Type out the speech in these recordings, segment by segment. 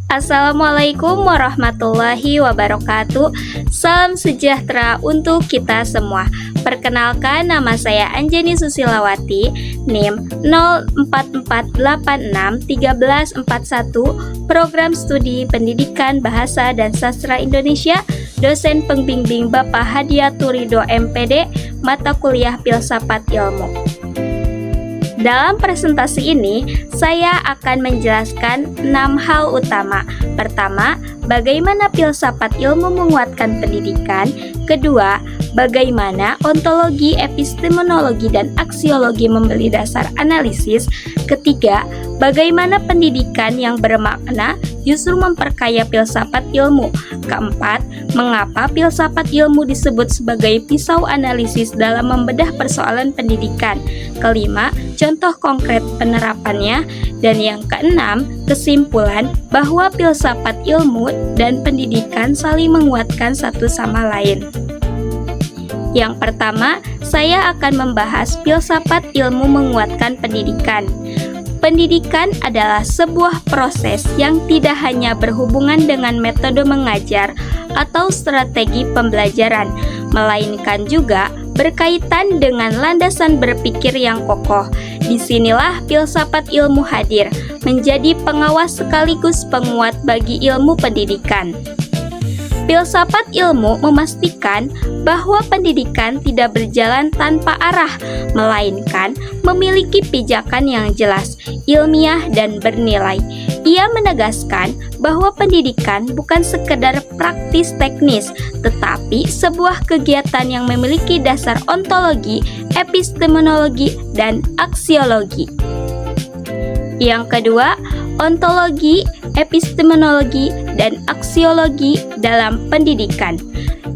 Assalamualaikum warahmatullahi wabarakatuh. Salam sejahtera untuk kita semua. Perkenalkan, nama saya Anjani Susilawati, NIM 044861341, Program Studi Pendidikan Bahasa dan Sastra Indonesia, dosen pembimbing Bapak Hadiatur Ridho MPD, mata kuliah Filsafat Ilmu. Dalam presentasi ini, saya akan menjelaskan 6 hal utama. Pertama, bagaimana filsafat ilmu menguatkan pendidikan. Kedua, bagaimana ontologi, epistemologi, dan aksiologi memberi dasar analisis. Ketiga, bagaimana pendidikan yang bermakna justru memperkaya filsafat ilmu. Keempat, mengapa filsafat ilmu disebut sebagai pisau analisis dalam membedah persoalan pendidikan. Kelima, contoh konkret penerapannya. Dan yang keenam, kesimpulan bahwa filsafat ilmu dan pendidikan saling menguatkan satu sama lain. Yang pertama, saya akan membahas filsafat ilmu menguatkan pendidikan. Pendidikan adalah sebuah proses yang tidak hanya berhubungan dengan metode mengajar atau strategi pembelajaran, melainkan juga berkaitan dengan landasan berpikir yang kokoh. Disinilah filsafat ilmu hadir, menjadi pengawas sekaligus penguat bagi ilmu pendidikan. Filsafat ilmu memastikan bahwa pendidikan tidak berjalan tanpa arah, melainkan memiliki pijakan yang jelas, ilmiah, dan bernilai. Ia menegaskan bahwa pendidikan bukan sekedar praktis teknis, tetapi sebuah kegiatan yang memiliki dasar ontologi, epistemologi, dan aksiologi. Yang kedua, ontologi, epistemologi, dan aksiologi dalam pendidikan.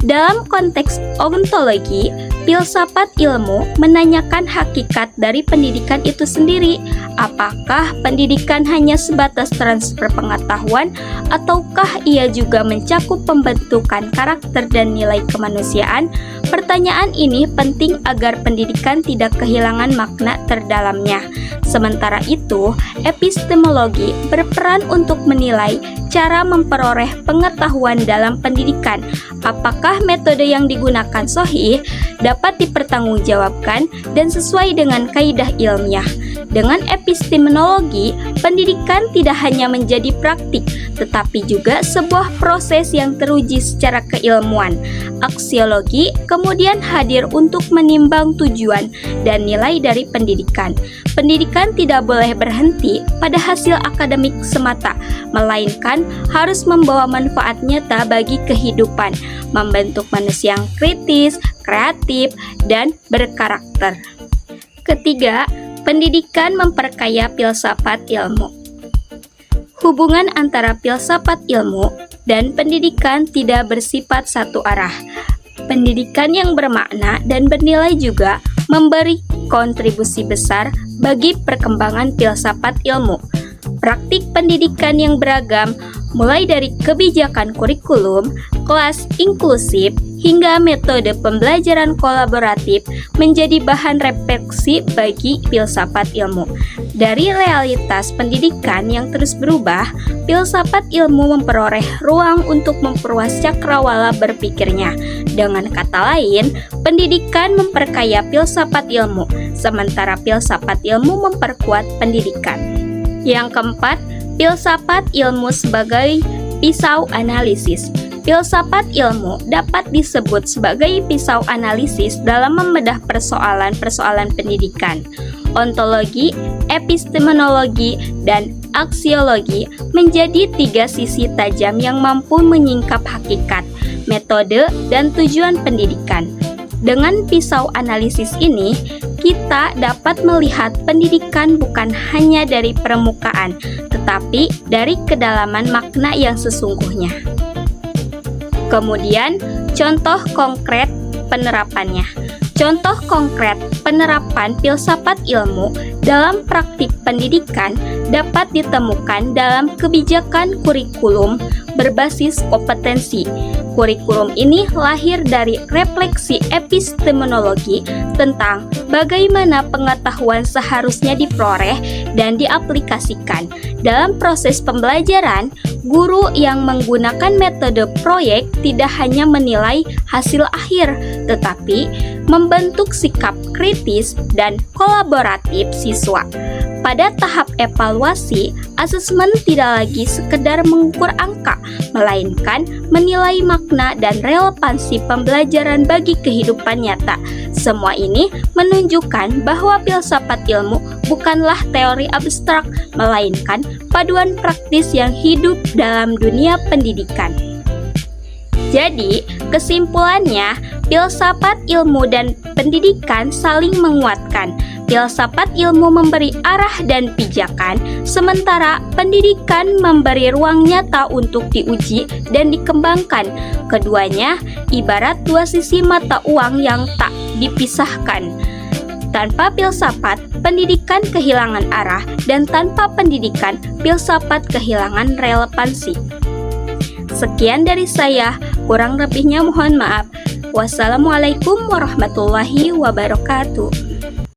Dalam konteks ontologi, filsafat ilmu menanyakan hakikat dari pendidikan itu sendiri. Apakah pendidikan hanya sebatas transfer pengetahuan, ataukah ia juga mencakup pembentukan karakter dan nilai kemanusiaan? Pertanyaan ini penting agar pendidikan tidak kehilangan makna terdalamnya. Sementara itu, epistemologi berperan untuk menilai cara memperoleh pengetahuan dalam pendidikan. Apakah metode yang digunakan sahih, dapat dipertanggungjawabkan, dan sesuai dengan kaidah ilmiah. Dengan epistemologi, pendidikan tidak hanya menjadi praktik, tetapi juga sebuah proses yang teruji secara keilmuan. Aksiologi kemudian hadir untuk menimbang tujuan dan nilai dari pendidikan. Pendidikan tidak boleh berhenti pada hasil akademik semata, melainkan harus membawa manfaat nyata bagi kehidupan, membentuk manusia yang kritis, kreatif, dan berkarakter. Ketiga, pendidikan memperkaya filsafat ilmu. Hubungan antara filsafat ilmu dan pendidikan tidak bersifat satu arah. Pendidikan yang bermakna dan bernilai juga memberi kontribusi besar bagi perkembangan filsafat ilmu. Praktik pendidikan yang beragam, mulai dari kebijakan kurikulum, kelas inklusif, hingga metode pembelajaran kolaboratif menjadi bahan refleksi bagi filsafat ilmu. Dari realitas pendidikan yang terus berubah, filsafat ilmu memperoleh ruang untuk memperluas cakrawala berpikirnya. Dengan kata lain, pendidikan memperkaya filsafat ilmu, sementara filsafat ilmu memperkuat pendidikan. Yang keempat, filsafat ilmu sebagai pisau analisis. Filsafat ilmu dapat disebut sebagai pisau analisis dalam membedah persoalan-persoalan pendidikan. Ontologi, epistemologi, dan aksiologi menjadi 3 sisi tajam yang mampu menyingkap hakikat, metode, dan tujuan pendidikan. Dengan pisau analisis ini, kita dapat melihat pendidikan bukan hanya dari permukaan, tetapi dari kedalaman makna yang sesungguhnya. Kemudian, contoh konkret penerapannya. Contoh konkret penerapan filsafat ilmu dalam praktik pendidikan dapat ditemukan dalam kebijakan kurikulum berbasis kompetensi. Kurikulum ini lahir dari refleksi epistemologi tentang bagaimana pengetahuan seharusnya diperoleh dan diaplikasikan. Dalam proses pembelajaran, Guru yang menggunakan metode proyek tidak hanya menilai hasil akhir, tetapi membentuk sikap kritis dan kolaboratif siswa. Pada tahap evaluasi, asesmen tidak lagi sekedar mengukur angka, melainkan menilai makna dan relevansi pembelajaran bagi kehidupan nyata. Semua ini menunjukkan bahwa filsafat ilmu bukanlah teori abstrak, melainkan paduan praktis yang hidup dalam dunia pendidikan. Jadi, kesimpulannya, filsafat ilmu dan pendidikan saling menguatkan. Filsafat ilmu memberi arah dan pijakan, sementara pendidikan memberi ruang nyata untuk diuji dan dikembangkan. Keduanya ibarat dua sisi mata uang yang tak dipisahkan. Tanpa filsafat, pendidikan kehilangan arah, dan tanpa pendidikan, filsafat kehilangan relevansi. Sekian dari saya, kurang lebihnya mohon maaf. Wassalamualaikum warahmatullahi wabarakatuh.